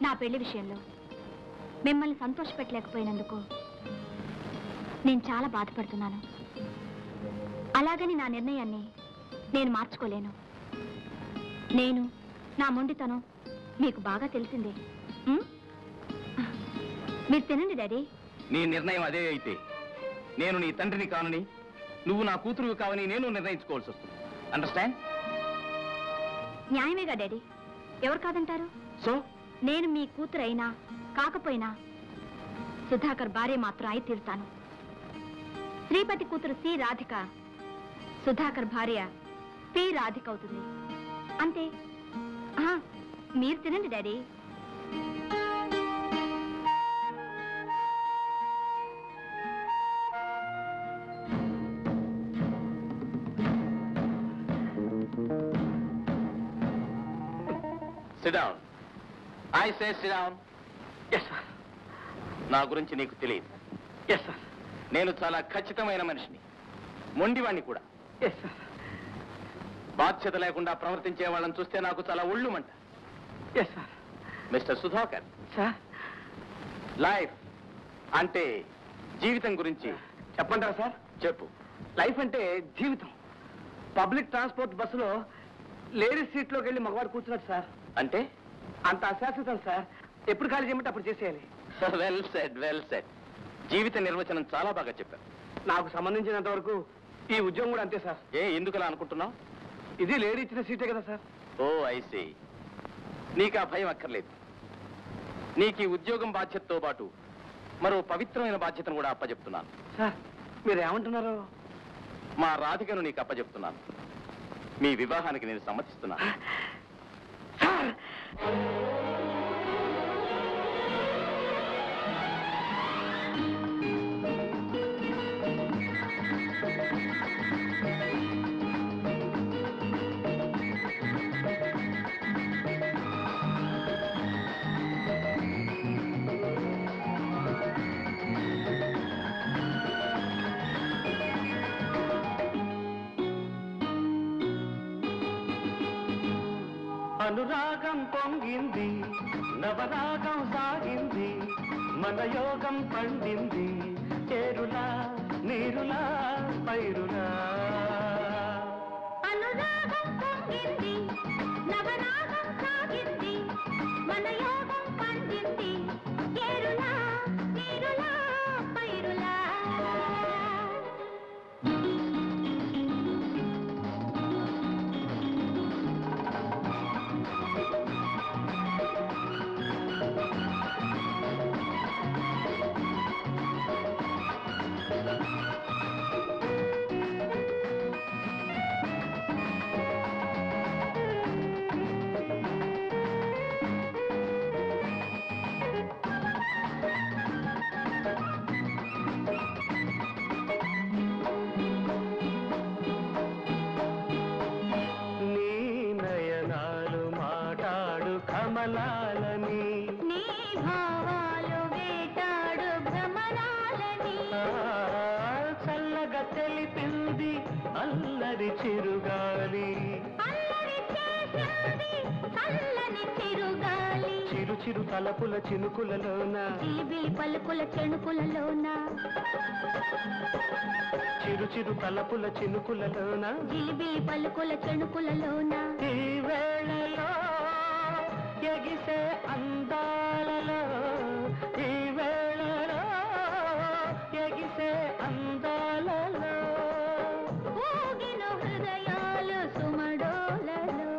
నా పెళ్లి విషయంలో మిమ్మల్ని సంతోషపెట్టలేకపోయినందుకు నేను చాలా బాధపడుతున్నాను. అలాగని నా నిర్ణయాన్ని నేను మార్చుకోలేను. నేను నా మొండితనం మీకు బాగా తెలిసిందే. మీరు తినండి డాడీ. నీ నిర్ణయం అదే అయితే నేను నీ తండ్రిని కానని, నువ్వు నా కూతురు కావని నేను నిర్ణయించుకోవాల్సి వస్తుంది. అండర్స్టాండ్? న్యాయమేగా డాడీ, ఎవరు కాదంటారు? సో నేను మీ కూతురు అయినా కాకపోయినా సుధాకర్ భార్య మాత్రం అయి తీరుతాను. శ్రీపతి కూతురు సి రాధిక, సుధాకర్ భార్య పి రాధిక అవుతుంది. అంతే. మీరు తినండి daddy. Sit down. I say sit down. Yes, sir. నా గురించి నీకు తెలియదు. Yes, sir. నేను చాలా ఖచ్చితమైన మనిషిని, మొండివాణ్ణి కూడా. Yes, sir. బాధ్యత లేకుండా ప్రవర్తించే వాళ్ళని చూస్తే నాకు చాలా ఒళ్ళుమంట. Yes, sir. Mister Sudhakar, sir, life అంటే జీవితం గురించి చెప్పంటారా సార్? చెప్పు. లైఫ్ అంటే జీవితం. పబ్లిక్ ట్రాన్స్పోర్ట్ బస్సులో లేడీస్ సీట్లోకి వెళ్ళి మగవాడు కూర్చున్నాడు సార్. అంటే అంత అశాశ్వతం సార్. ఎప్పుడు ఖాళీ చేయమంటే అప్పుడు చేసేయాలి. Well said, well said. జీవిత నిర్వచనం చాలా బాగా చెప్పారు. నాకు సంబంధించినంత వరకు ఈ ఉద్యోగం కూడా అంతే సార్. ఎందుకలా అనుకుంటున్నావు? ఇది లేడీ ఇచ్చిన సీటే కదా సార్. ఓ ఐసీ. నీకు ఆ భయం అక్కర్లేదు. నీకు ఈ ఉద్యోగం బాధ్యతతో పాటు మరో పవిత్రమైన బాధ్యతను కూడా అప్పచెప్తున్నాను. సార్, మీరు ఏమంటున్నారు? మా రాధికను నీకు అప్పచెప్తున్నాను. మీ వివాహానికి నేను సమ్మతిస్తున్నాను. సార్, అనురాగం పొంగింది, నవరాగం సాగింది, మన యోగం పండింది, చేరులా నీరులా పైరులా. అనురాగం పొంగింది, నవరాగం సాగింది, మన యోగం పండింది, చేరులా నీరులా పైరులా. నీ నయనాలు మాటాడు కమలాలని, నీ భావాలు వేటాడు భ్రమరాలని, చల్లగా తెలిపింది అల్లరి చిరుగాలి, అల్లరి చేసింది చల్లని చిరుగాలి, చిరు చిరు తలపుల చినుకులలోన, చిలిబిలి పలుకుల చెణుకులలోన, చిరు చిరు తలపుల చినుకులలోన, జిలిబిలి పలుకుల చెణుకులలోన, ఈ వేళలో ఎగిసే అందాలలో, ఈ వేళలో ఎగిసే అందాలలో, ఊగిన హృదయాలు సుమడోలలో,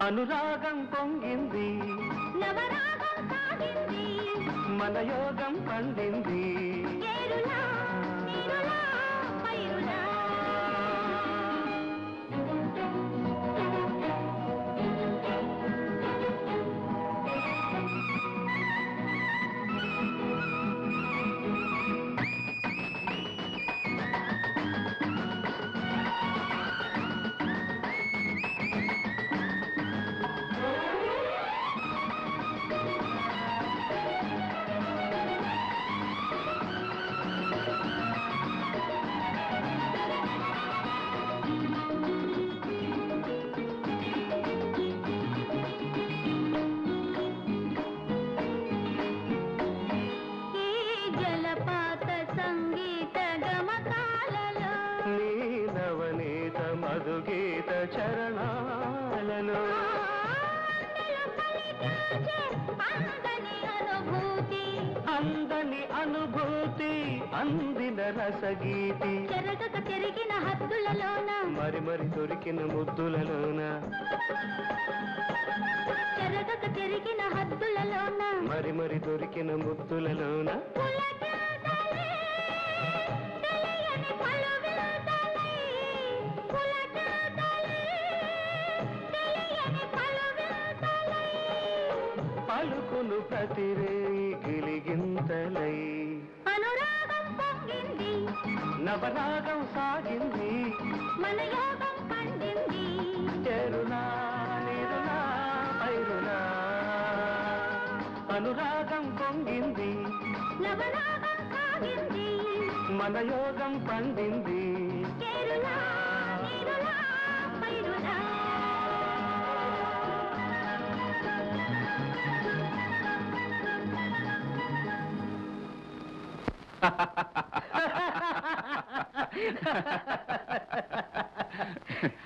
అనురాగం పొంగింది, నవరాగం సాగింది, మన యోగం పండింది, చేరులా నీరులా పైరులా. అందని అనుభూతి అందిన రసగీతి చెరగక చెరిగిన హద్దులలోన మరి మరి దొరికిన ముద్దులలోన చెరగక చెరిగిన హద్దులలోన మరి మరి దొరికిన ముద్దులలోన పలుకును ప్రతిరే గిలిగింతలై అనురాగం పొంగింది నవరాగం సాగింది మన యోగం పండింది చెరునా నిరునా పైరునా అనురాగం పొంగింది నవరాగం సాగింది మన యోగం పండింది చెరునా నిరునా పైరునా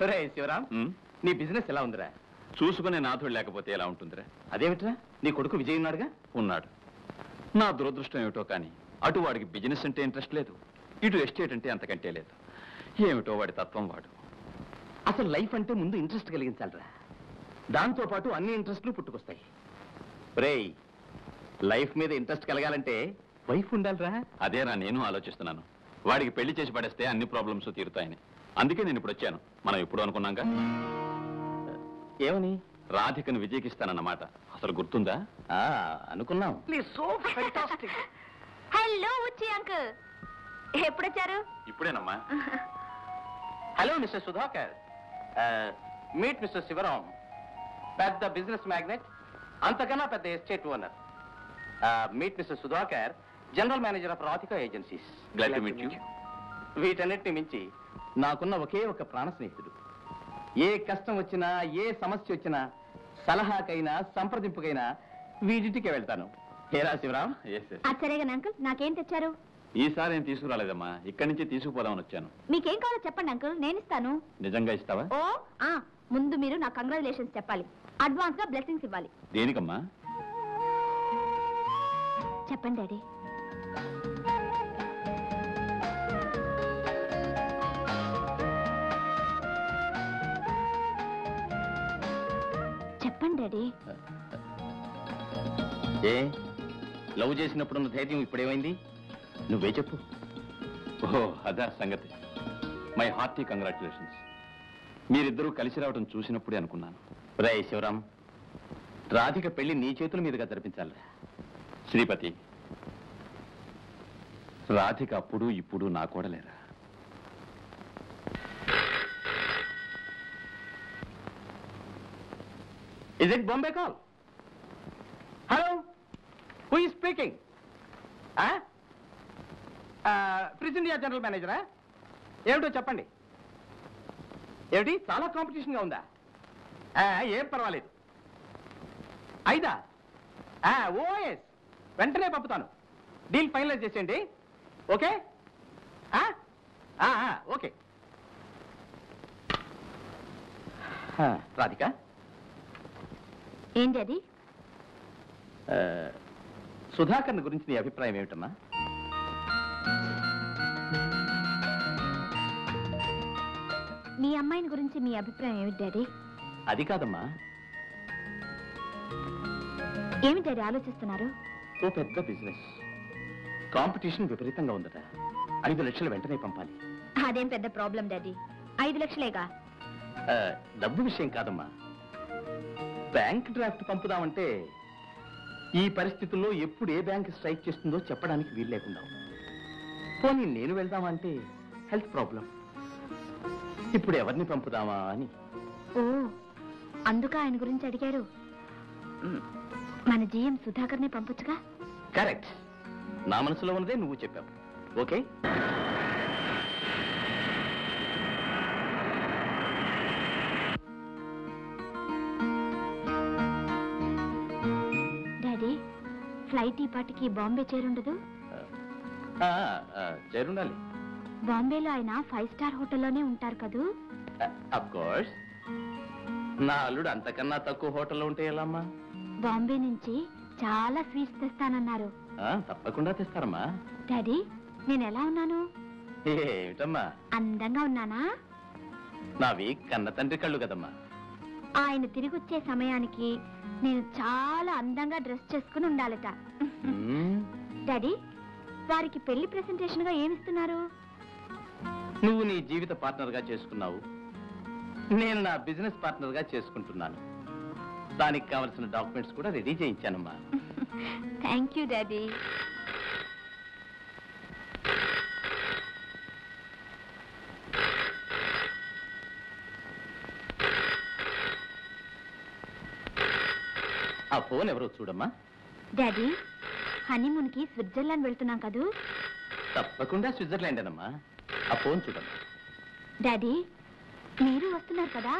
రే శివరాం, నీ బిజినెస్ ఎలా ఉందిరా? చూసుకునే నాథుడు లేకపోతే ఎలా ఉంటుందిరా? అదేమిట్రా, నీ కొడుకు విజయ్ ఉన్నాడుగా? ఉన్నాడు. నా దురదృష్టం ఏమిటో కానీ అటు వాడికి బిజినెస్ అంటే ఇంట్రెస్ట్ లేదు, ఇటు ఎస్టేట్ అంటే అంతకంటే లేదు. ఏమిటో వాడి తత్వం వాడు. అసలు లైఫ్ అంటే ముందు ఇంట్రెస్ట్ కలిగించాలిరా, దాంతో పాటు అన్ని ఇంట్రెస్ట్లు పుట్టుకొస్తాయి. రేయ్, లైఫ్ మీద ఇంట్రెస్ట్ కలగాలంటే వైఫ్ ఉండాలిరా. అదేరా నేను ఆలోచిస్తున్నాను. వాడికి పెళ్లి చేసి పడేస్తే అన్ని ప్రాబ్లమ్స్ తీరుతాయని. అందుకే నేను ఇప్పుడు వచ్చాను. మనం ఎప్పుడు అనుకున్నాగా? ఏమని? రాధికను విజయ్కి ఇస్తానన్నమాట. అసలు గుర్తుందా? అనుకున్నాం. హలో ఉచ్చి అంకుల్, ఎప్పుడొచ్చారు? ఇప్పుడేనమ్మా. Hello mister Sudhakar, meet mister Shivaram, పెద్ద బిజినెస్ మ్యాగ్నెట్, అంతకన్నా పెద్ద estate owner. Meet mister Sudhakar, general manager of Radhika agencies. Glad to meet you. వీటన్నిటిని మించి నాకున్న ఒకే ఒక ప్రాణ స్నేహితుడు. ఏ కష్టం వచ్చినా, ఏ సమస్య వచ్చినా, సలహాకైనా సంప్రదింపుకైనా వీడింటికే వెళ్తాను. హేరా శివరాం. సరేగా అంకుల్, నాకేం తెచ్చారు? ఈసారి ఏం తీసుకురాలేదమ్మా, ఇక్కడి నుంచి తీసుకుపోదామని వచ్చాను. మీకేం కావాలో చెప్పండి అంకుల్, నేను ఇస్తాను. నిజంగా ఇస్తావా? ఓ ముందు మీరు నా కంగ్రాచులేషన్స్ చెప్పాలి, అడ్వాన్స్ గా బ్లెస్సింగ్స్ ఇవ్వాలి. దేనికమ్మా? చెప్పండి డాడీ. చెప్పండి డాడీ. ఏ లవ్ చేసినప్పుడున్న ధైర్యం ఇప్పుడేమైంది? నువ్వే చెప్పు. ఓహో, అదా సంగతి. My hearty congratulations. మీరిద్దరూ కలిసి రావడం చూసినప్పుడే అనుకున్నాను. రే శివరాం, రాధిక పెళ్లి నీ చేతుల మీదుగా జరిపించాలి. శ్రీపతి, రాధిక అప్పుడు ఇప్పుడు నా కూడలేరా. Is it Bombay call? Hello? Who is speaking? Prince India general మేనేజరా? ఏమిటో చెప్పండి. ఏమిటి, చాలా కాంపిటీషన్గా ఉందా? ఏం పర్వాలేదు. అయిదా? ఓఎస్, వెంటనే పంపుతాను. డీల్ ఫైనలైజ్ చేసేయండి. Okay okay. రాధిక, ఏం డాడీ? సుధాకర్ని గురించి నీ అభిప్రాయం ఏమిటమ్మా? మీ అమ్మాయిని గురించి మీ అభిప్రాయం ఏమిటి డాడీ? అది కాదమ్మా. ఏమి డాడీ ఆలోచిస్తున్నారు? ఓ పెద్ద బిజినెస్, కాంపిటీషన్ విపరీతంగా ఉందట. 5 లక్షలు వెంటనే పంపాలి. అదేం పెద్ద ప్రాబ్లం డాడీ, 5 లక్షలేగా. డబ్బు విషయం కాదమ్మా, బ్యాంక్ డ్రాఫ్ట్ పంపుదామంటే ఈ పరిస్థితుల్లో ఎప్పుడు ఏ బ్యాంక్ స్ట్రైక్ చేస్తుందో చెప్పడానికి వీలు లేకుండా. పోనీ నేను వెళ్దామంటే హెల్త్ ప్రాబ్లం. ఇప్పుడు ఎవరిని పంపుదామా అని. ఓ, అందుక ఆయన గురించి అడిగారు. మన జీఎం సుధాకర్ని పంపొచ్చుగా. కరెక్ట్, నా మనసులో ఉన్నదే నువ్వు చెప్పావు. ఓకే. డాడీ, ఫ్లైట్ ఈ పాటికి బాంబే చేరుండదు? చేరుండాలి. బాంబేలో ఆయన 5 స్టార్ హోటల్లోనే ఉంటారు కదూ? Of course. నా అల్లుడు అంతకన్నా తక్కువ హోటల్లో ఉంటే ఎలా అమ్మా? బాంబే నుంచి చాలా స్వీట్స్ తెస్తానన్నారు. తప్పకుండా తెస్తారమ్మా. డాడీ, నేను ఎలా ఉన్నాను? ఏమిటమ్మా? అందంగా ఉన్నానా? నావి కన్న తండ్రి కళ్ళు కదమ్మా. ఆయన తిరిగి వచ్చే సమయానికి నేను చాలా అందంగా డ్రెస్ చేసుకుని ఉండాలట. డాడీ, వారికి పెళ్లి ప్రెసెంటేషన్ గా ఏమిస్తున్నారు? నువ్వు నీ జీవిత పార్ట్నర్ గా చేసుకున్నావు, నేను నా బిజినెస్ పార్ట్నర్ గా చేసుకుంటున్నాను. దానికి కావలసిన డాక్యుమెంట్స్ కూడా రెడీ చేయించానమ్మా. Thank you daddy. ఆ ఫోన్ ఎవరో చూడమ్మా. డాడీ, హనీమూన్ కి స్విట్జర్లాండ్ వెళ్తున్నాం కదూ? తప్పకుండా స్విట్జర్లాండ్ అనమ్మా. ఆ ఫోన్ చూడమ్మా. డాడీ, మీరు వస్తున్నారు కదా?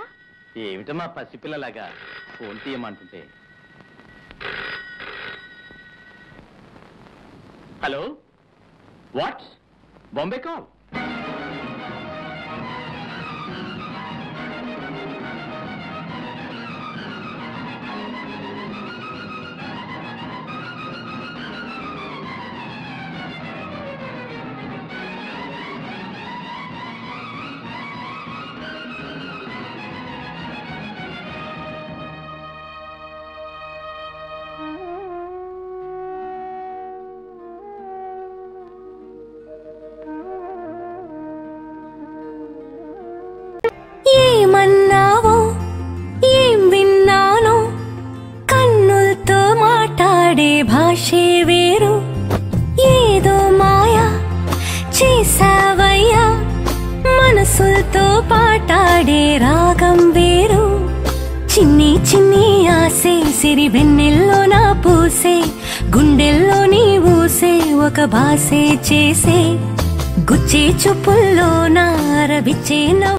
ఏమిటమ్మా పసిపిల్లలాగా ఫోన్ తీయమంటుంటే? Hello, what? బాంబే కాల్? ఏమన్నావో ఏం విన్నానో, కన్నులతో మాట్లాడే భాషే వేరు. ఏదో మాయా చేసావయ్యా, మనసులతో పాటాడే రాగం వేరు. చిన్ని చిన్ని ఆసే సిరి వెన్నెల్లో నా పూసే, గుండెల్లో నీ ఊసే ఒక భాసే చేసే. గుచ్చే చూపుల్లో నా రవిచ్చే